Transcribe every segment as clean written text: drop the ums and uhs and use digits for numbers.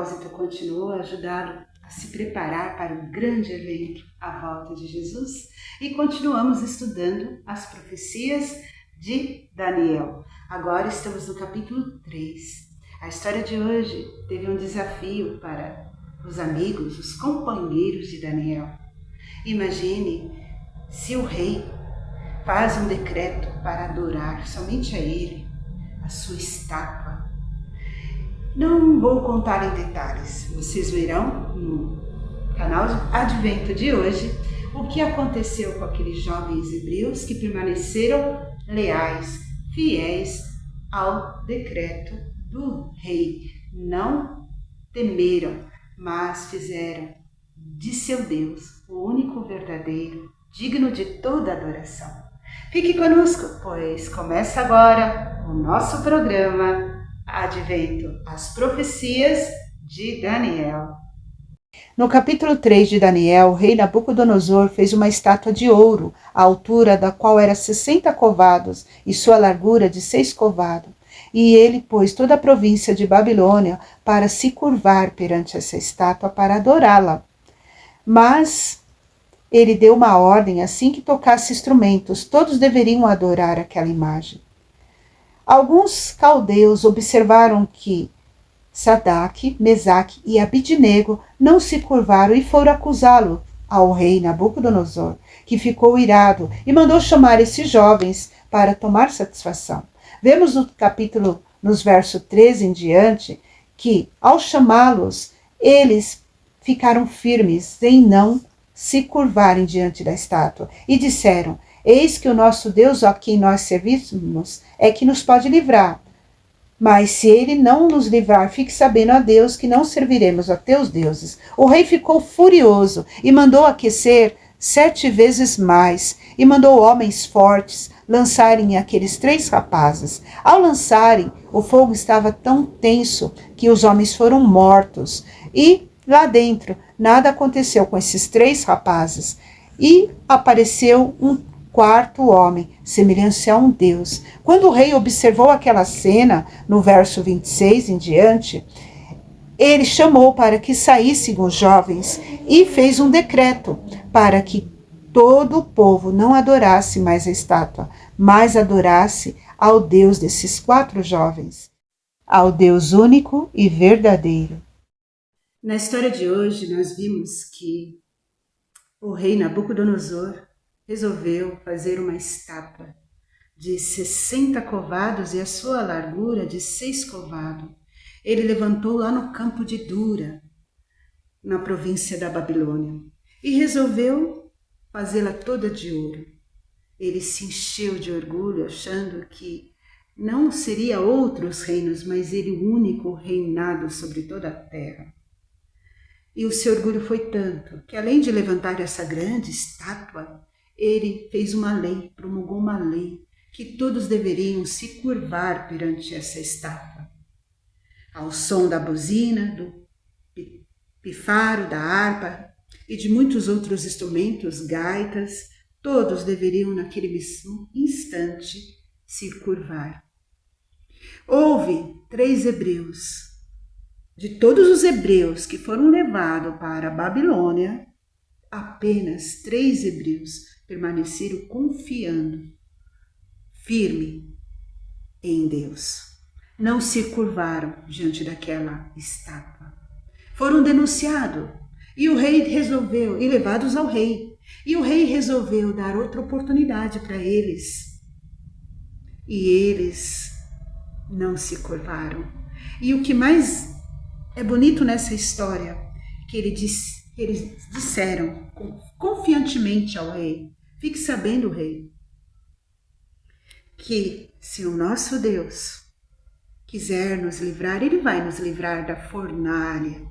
propósito continuou a ajudá-lo a se preparar para o grande evento, a volta de Jesus, e continuamos estudando as profecias de Daniel. Agora estamos no capítulo 3. A história de hoje teve um desafio para os amigos, os companheiros de Daniel. Imagine se o rei faz um decreto para adorar somente a ele, a sua estátua. Não vou contar em detalhes, vocês verão no canal Advento de hoje o que aconteceu com aqueles jovens hebreus que permaneceram leais, fiéis ao decreto do rei. Não temeram, mas fizeram de seu Deus o único verdadeiro, digno de toda adoração. Fique conosco, pois começa agora o nosso programa Advento, as profecias de Daniel. No capítulo 3 de Daniel, o rei Nabucodonosor fez uma estátua de ouro, a altura da qual era 60 covados e sua largura de 6 covados. E ele pôs toda a província de Babilônia para se curvar perante essa estátua para adorá-la. Mas ele deu uma ordem: assim que tocasse instrumentos, todos deveriam adorar aquela imagem. Alguns caldeus observaram que Sadraque, Mesaque e Abidnego não se curvaram e foram acusá-lo ao rei Nabucodonosor, que ficou irado e mandou chamar esses jovens para tomar satisfação. Vemos no capítulo, nos versos 13 em diante, que ao chamá-los, eles ficaram firmes em não se curvarem diante da estátua e disseram: eis que o nosso Deus a quem nós servimos é que nos pode livrar. Mas se ele não nos livrar, fique sabendo, a Deus, que não serviremos a teus deuses. O rei ficou furioso e mandou aquecer 7 vezes mais, e mandou homens fortes lançarem aqueles 3 rapazes. Ao lançarem, o fogo estava tão tenso que os homens foram mortos. E lá dentro, nada aconteceu com esses 3 rapazes. E apareceu um 4º homem, semelhante a um deus. Quando o rei observou aquela cena, no verso 26 em diante, ele chamou para que saíssem os jovens e fez um decreto para que todo o povo não adorasse mais a estátua, mas adorasse ao Deus desses 4 jovens, ao Deus único e verdadeiro. Na história de hoje, nós vimos que o rei Nabucodonosor resolveu fazer uma estátua de 60 covados e a sua largura de 6 covados. Ele levantou lá no campo de Dura, na província da Babilônia, e resolveu fazê-la toda de ouro. Ele se encheu de orgulho, achando que não seria outros reinos, mas ele o único reinado sobre toda a terra. E o seu orgulho foi tanto que, além de levantar essa grande estátua, ele fez uma lei, promulgou uma lei, que todos deveriam se curvar perante essa estátua. Ao som da buzina, do pifaro, da harpa e de muitos outros instrumentos, gaitas, todos deveriam naquele mesmo instante se curvar. Houve 3 hebreus. De todos os hebreus que foram levados para a Babilônia, apenas 3 hebreus permaneceram confiando, firme em Deus. Não se curvaram diante daquela estátua. Foram denunciados e o rei resolveu, e levados ao rei. E o rei resolveu dar outra oportunidade para eles. E eles não se curvaram. E o que mais é bonito nessa história, que eles disseram confiantemente ao rei: fique sabendo, rei, que se o nosso Deus quiser nos livrar, ele vai nos livrar da fornalha.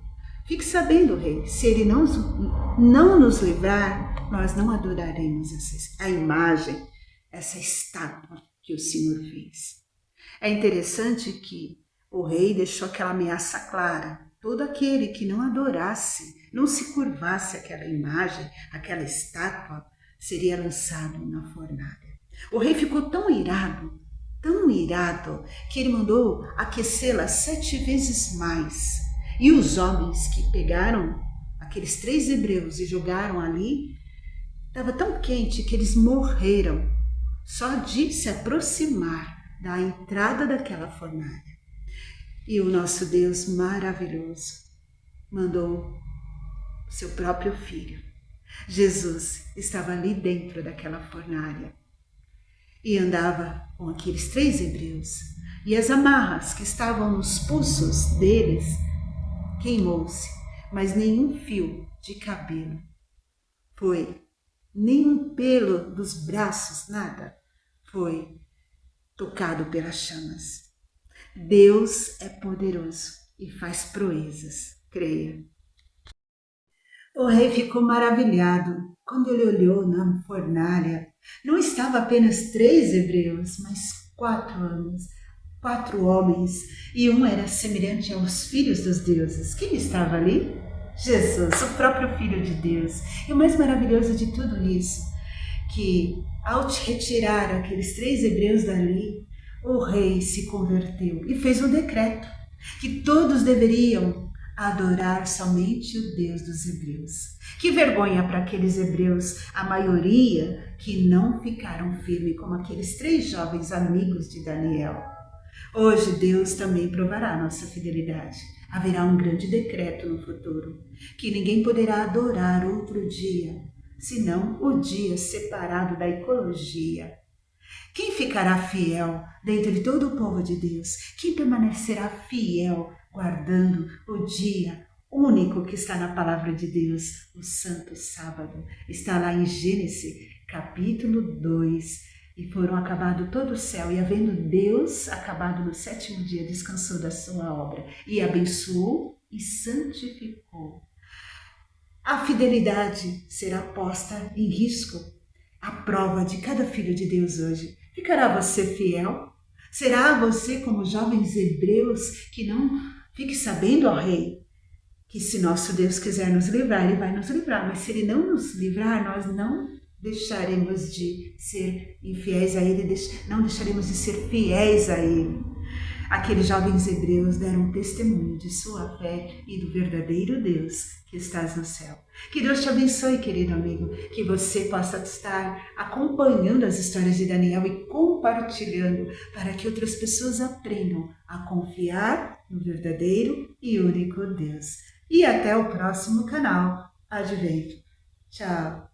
Fique sabendo, rei, se ele não nos livrar, nós não adoraremos a imagem, essa estátua que o Senhor fez. É interessante que o rei deixou aquela ameaça clara: todo aquele que não adorasse, não se curvasse àquela imagem, àquela estátua, seria lançado na fornalha. O rei ficou tão irado, que ele mandou aquecê-la 7 vezes mais. E os homens que pegaram aqueles 3 hebreus e jogaram ali, estava tão quente que eles morreram só de se aproximar da entrada daquela fornalha. E o nosso Deus maravilhoso mandou seu próprio filho. Jesus estava ali dentro daquela fornalha e andava com aqueles 3 hebreus. E as amarras que estavam nos pulsos deles queimou-se, mas nenhum fio de cabelo foi, nenhum pelo dos braços, nada foi tocado pelas chamas. Deus é poderoso e faz proezas, creia. O rei ficou maravilhado quando ele olhou na fornalha. Não estava apenas 3 hebreus, mas 4 homens, e um era semelhante aos filhos dos deuses. Quem estava ali? Jesus, o próprio Filho de Deus. E o mais maravilhoso de tudo isso, que ao retirar aqueles 3 hebreus dali, o rei se converteu e fez um decreto que todos deveriam adorar somente o Deus dos hebreus. Que vergonha para aqueles hebreus, a maioria que não ficaram firmes como aqueles 3 jovens amigos de Daniel. Hoje Deus também provará nossa fidelidade. Haverá um grande decreto no futuro, que ninguém poderá adorar outro dia, senão o dia separado da ecologia. Quem ficará fiel dentro de todo o povo de Deus? Quem permanecerá fiel guardando o dia único que está na palavra de Deus, o Santo Sábado? Está lá em Gênesis, capítulo 2. E foram acabado todo o céu, e havendo Deus acabado no 7º dia, descansou da sua obra, e abençoou e santificou. A fidelidade será posta em risco. A prova de cada filho de Deus hoje. Ficará você fiel? Será você como jovens hebreus que não fique sabendo, ó rei, que se nosso Deus quiser nos livrar, Ele vai nos livrar, mas se Ele não nos livrar, nós não deixaremos de ser infiéis a Ele, não deixaremos de ser fiéis a Ele. Aqueles jovens hebreus deram testemunho de sua fé e do verdadeiro Deus que estás no céu. Que Deus te abençoe, querido amigo, que você possa estar acompanhando as histórias de Daniel e compartilhando para que outras pessoas aprendam a confiar no verdadeiro e único Deus. E até o próximo canal Advento. Tchau!